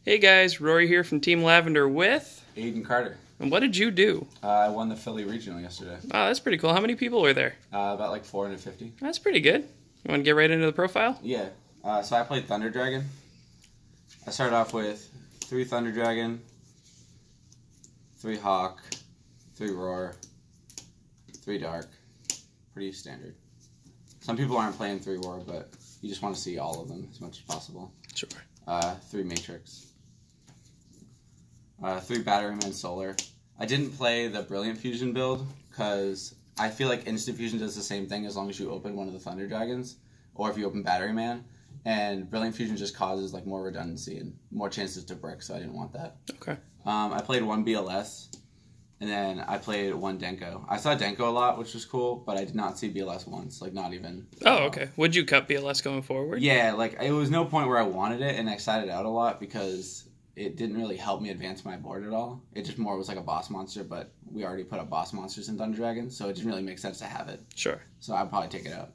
Hey guys, Rory here from Team Lavender with... Aidan Carter. And what did you do? I won the Philly Regional yesterday. Oh, that's pretty cool. How many people were there? About like 450. That's pretty good. You want to get right into the profile? Yeah. So I played Thunder Dragon. I started off with 3 Thunder Dragon, 3 Hawk, 3 Roar, 3 Dark. Pretty standard. Some people aren't playing 3 Roar, but you just want to see all of them as much as possible. Sure. 3 Matrix. 3 Batteryman Solar. I didn't play the Brilliant Fusion build because I feel like Instant Fusion does the same thing as long as you open one of the Thunder Dragons or if you open Batteryman. And Brilliant Fusion just causes like more redundancy and more chances to brick, so I didn't want that. Okay. I played 1 BLS, and then I played 1 Denko. I saw Denko a lot, which was cool, but I did not see BLS once, like not even. Oh, okay. Would you cut BLS going forward? Yeah, like it was no point where I wanted it, and I sat it out a lot because it didn't really help me advance my board at all. It just more was like a boss monster, but we already put up boss monsters in Thunder Dragon, so it didn't really make sense to have it. Sure. So I'd probably take it out.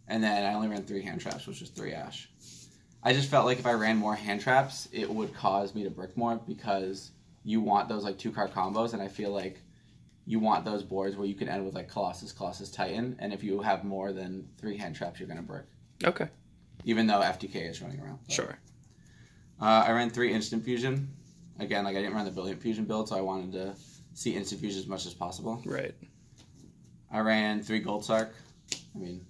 And then I only ran 3 hand traps, which was 3 Ash. I just felt like if I ran more hand traps, it would cause me to brick more because you want those like 2-card combos, and I feel like you want those boards where you can end with like Colossus, Titan, and if you have more than 3 hand traps, you're going to brick. Okay. Even though FTK is running around. Sure. I ran 3 Instant Fusion. Again, like I didn't run the Brilliant Fusion build, so I wanted to see Instant Fusion as much as possible. Right. I ran 3 Gold Sark. I mean,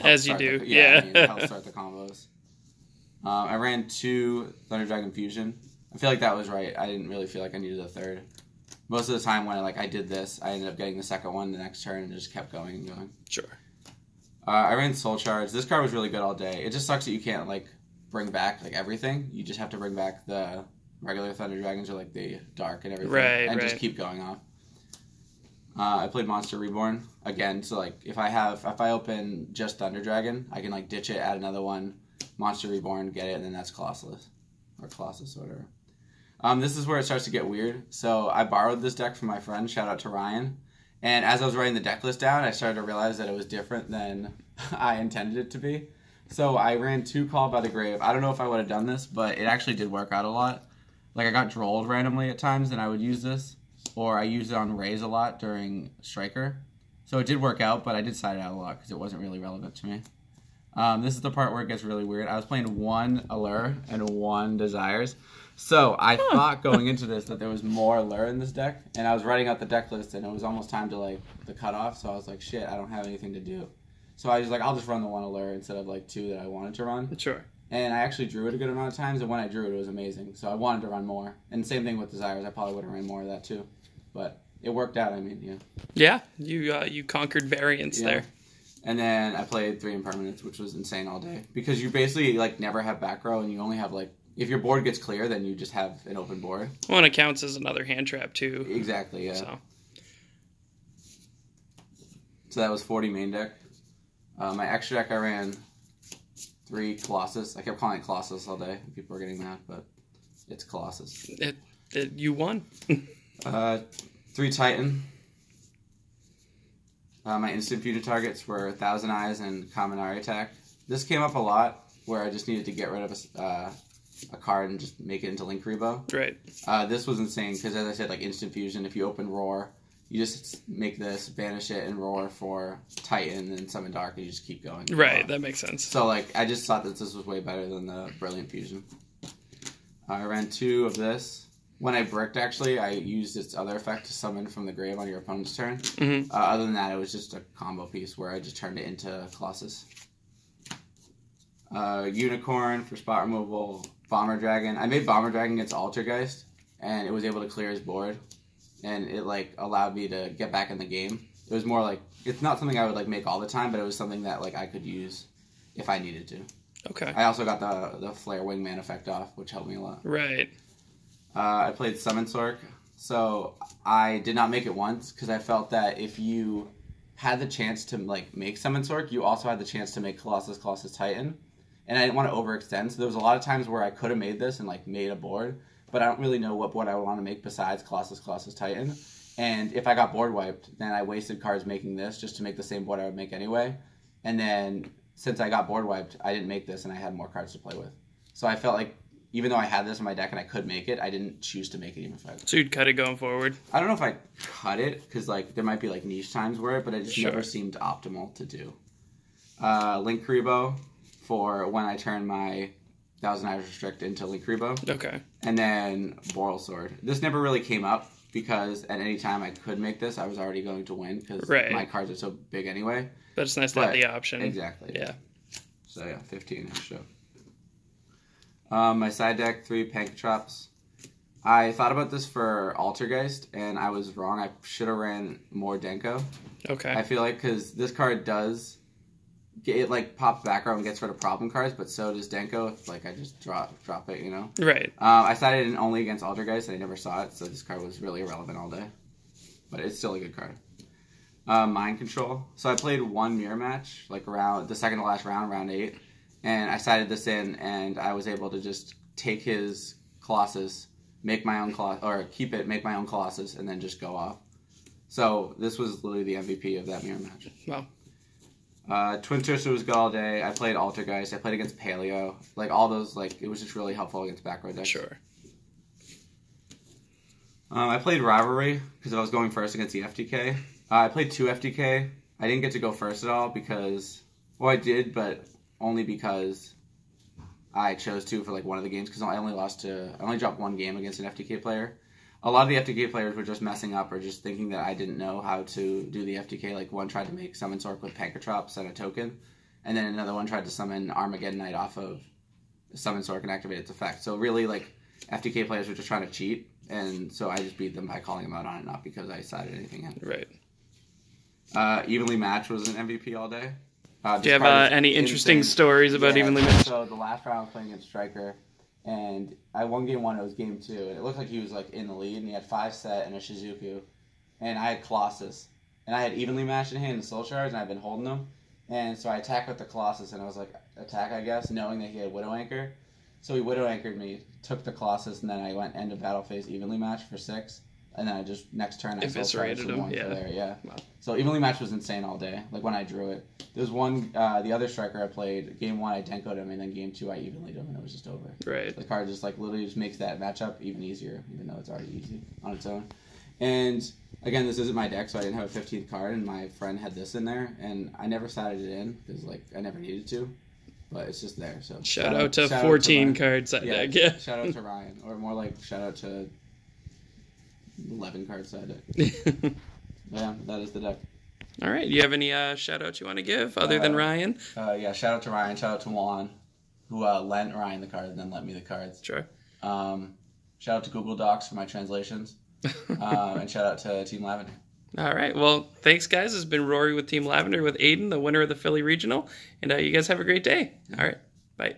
as you do, yeah. I mean, it helps start the combos. I ran 2 Thunder Dragon Fusion. I feel like that was right. I didn't really feel like I needed a 3rd. Most of the time when I did this, I ended up getting the 2nd one the next turn and just kept going and going. Sure. I ran Soul Charge. This card was really good all day. It just sucks that you can't like bring back like everything. You just have to bring back the regular Thunder Dragons or like the Dark and everything, and just keep going off. I played Monster Reborn again. So like if I open just Thunder Dragon, I can like ditch it, add another one, Monster Reborn, get it, and then that's Colossus or whatever. This is where it starts to get weird. So I borrowed this deck from my friend. Shout out to Ryan. And as I was writing the deck list down, I started to realize that it was different than I intended it to be. So I ran 2 Call by the Grave. I don't know if I would have done this, but it actually did work out a lot. Like I got drolled randomly at times, and I would use this. Or I used it on Rays a lot during Striker. So it did work out, but I did side it out a lot because it wasn't really relevant to me. This is the part where it gets really weird. I was playing 1 Allure and 1 Desires. So I thought going into this that there was more Allure in this deck. And I was writing out the deck list, and it was almost time to like the cutoff. So I was like, shit, I don't have anything to do. So I was like, I'll just run the 1 Allure instead of like 2 that I wanted to run. Sure. And I actually drew it a good amount of times, and when I drew it, it was amazing. So I wanted to run more. And same thing with Desires. I probably would have ran more of that too. But it worked out, I mean, yeah. Yeah, you conquered variance there. And then I played 3 Impermanents, which was insane all day. Because you basically, like, never have back row, and you only have, like, if your board gets clear, then you just have an open board. Well, and it counts as another hand trap, too. Exactly, yeah. So that was 40 main deck. My extra deck, I ran 3 Colossus. I kept calling it Colossus all day. People were getting mad, but it's Colossus. You won. 3 Titan. My instant fusion targets were Thousand Eyes and Kaminari Attack. This came up a lot where I just needed to get rid of a card and just make it into Link Rebo. Right. This was insane because, as I said, like instant fusion, if you open Roar, you just make this, banish it, and Roar for Titan and summon Dark, and you just keep going. Right, that makes sense. So, like, I just thought that this was way better than the Brilliant Fusion. I ran 2 of this. When I bricked, actually, I used its other effect to summon from the grave on your opponent's turn. Mm-hmm. Other than that, it was just a combo piece where I just turned it into Colossus. Unicorn for spot removal. Bomber Dragon. I made Bomber Dragon against Altergeist, and it was able to clear his board. And it, like, allowed me to get back in the game. It was more like, it's not something I would, like, make all the time, but it was something that, like, I could use if I needed to. Okay. I also got the Flare Wingman effect off, which helped me a lot. Right. I played Summon Sork, so I did not make it once because I felt that if you had the chance to like make Summon Sork, you also had the chance to make Colossus Titan, and I didn't want to overextend. So there was a lot of times where I could have made this and like made a board, but I don't really know what I would want to make besides Colossus Titan. And if I got board wiped, then I wasted cards making this just to make the same board I would make anyway. And then since I got board wiped, I didn't make this and I had more cards to play with. So I felt like even though I had this in my deck and I could make it, I didn't choose to make it even if I... So you'd cut it going forward? I don't know if I cut it, because like there might be like niche times where it, but it just Sure. never seemed optimal to do. Link Karibo for when I turn my Thousand Eyes Restrict into Link Karibo. Okay. And then Boral Sword. This never really came up because at any time I could make this, I was already going to win because my cards are so big anyway. But it's nice to have the option. Exactly. Yeah. So yeah, 15 extra. My side deck, 3 Pankatrops. I thought about this for Altergeist, and I was wrong. I should have ran more Denko. Okay. I feel like because this card does... It like pops back row and gets rid of problem cards, but so does Denko if like I just drop it, you know? Right. I sided in only against Altergeist, and I never saw it, so this card was really irrelevant all day. But it's still a good card. Mind Control. So I played one mirror match, like around the second to last round, round 8, and I sided this in, and I was able to just take his Colossus, make my own Colossus, or keep it, make my own Colossus, and then just go off. So this was literally the MVP of that mirror match. Wow. Twin Twister was good all day. I played Altergeist. I played against Paleo. Like, all those, like, it was just really helpful against back row decks. Sure. I played Rivalry because I was going first against the FTK. I played 2 FTK. I didn't get to go first at all because... Well, I did, but only because I chose to for, like, one of the games because I only dropped one game against an FTK player. A lot of the FTK players were just messing up or just thinking that I didn't know how to do the FTK. Like, one tried to make Summon Sork with Pankatrops and a token, and then another one tried to summon Armageddon Knight off of Summon Sork and activate its effect. So really, like, FTK players were just trying to cheat, and so I just beat them by calling them out on it, not because I sided anything in. Right. Evenly Matched was an MVP all day. Do you have any interesting stories about Evenly Matched? So the last round I was playing against Striker, and I won game 1, it was game 2, and it looked like he was like in the lead, and he had 5 set and a Shizuku, and I had Colossus, and I had Evenly Matched in hand and Soul Charge, and I've been holding them, and so I attacked with the Colossus, and I was like, attack I guess, knowing that he had Widow Anchor, so he Widow Anchored me, took the Colossus, and then I went end of battle phase Evenly Matched for 6, and then I just, next turn I Soul Charged him, for there, yeah. Wow. So Evenly Matched was insane all day, like when I drew it. There was one, the other Striker I played, game 1 I Denko'd him, and then game 2 I evenly'd him, and it was just over. Right. The card just like literally just makes that matchup even easier, even though it's already easy on its own. And again, this isn't my deck, so I didn't have a 15th card, and my friend had this in there, and I never sided it in, because like, I never needed to, but it's just there, so. Shout out to 14 card side deck, yeah. Shout out to Ryan, or more like, shout out to 11 card side deck. Yeah, that is the deck. All right. You have any shout-outs you want to give other than Ryan? Yeah, shout out to Ryan. Shout out to Juan, who lent Ryan the card and then lent me the cards. Sure. Shout out to Google Docs for my translations. And shout out to Team Lavender. All right. Well, thanks, guys. This has been Rory with Team Lavender with Aidan, the winner of the Philly Regional. And you guys have a great day. All right. Bye.